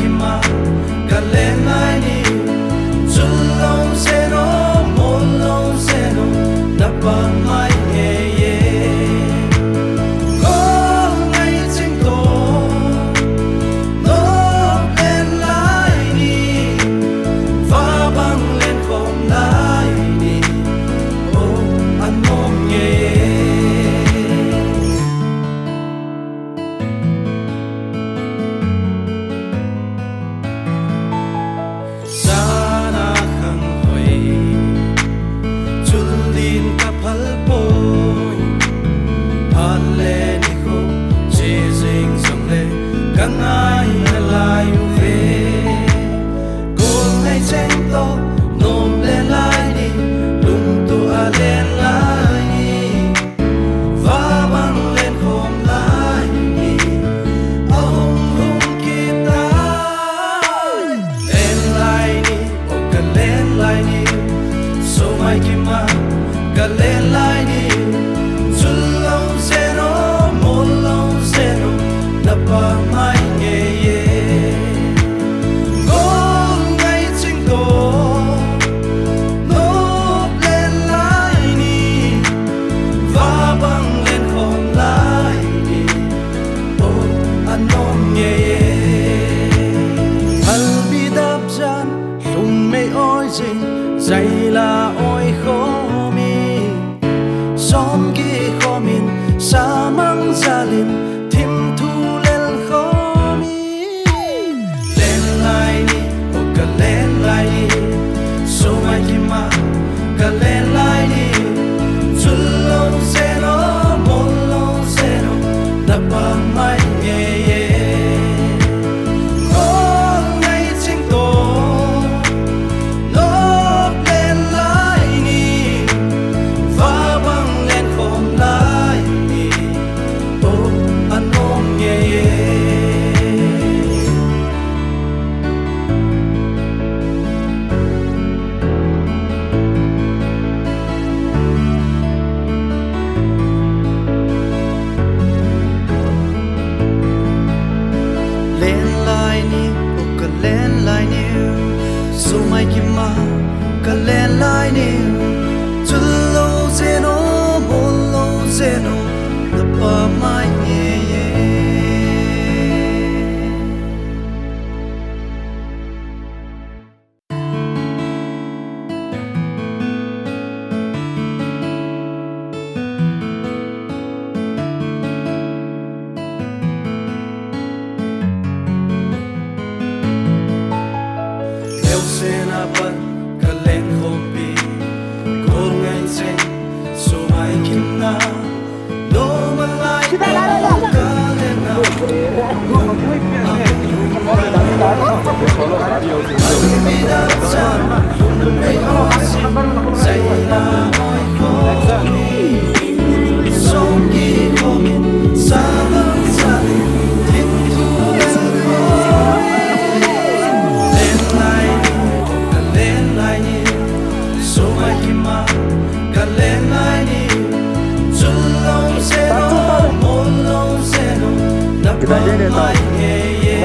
kima kalen ni zulong seno molong seno napang mai ye ko ngai ching to no len lai ni va bang len khom lai ni o an mong ye sana khang hoi chulin ka phal poi alle ni ko che sing song le kanai lai u ve ko ngai cheng to nom le lai ni lung tu a le lai ni va bang len khom lai ni ông hung ki ta len lai ni o ka len lai ni so mai ki ma ka len lai ni zulong zero molong zero na pa mai nge ye ko ngai ching to no len lai ni va bang len khom lai ni o anom nge ye hal bi dap jan lung mei oi jing dai la oi kho mi som ki kho min sa mang sa lin thim thu lel kho mi len lai ni o ka len lai ni so mai ki ma ka len lai ni zulong zero molong zero na pa mai ye ye ko ngai ching to no len lai ni va bang len khom lai ni o anom ye ye len lai ni o ka len lai ni so mai ki ma ka len lai ni chulo zeno molo zeno na pa mai ye ye Leo se na pat ka len khom pi ko ngai cheng so mai kim na no man lai ka len na mi da chan lung mei oi sin zai la oi kho mi song ki kho min sa mang sa lin thim thu len kho len lai ni ka len lai ni so mai ki ma ka len lai ni zulong zero molong zero na pa mai ye ye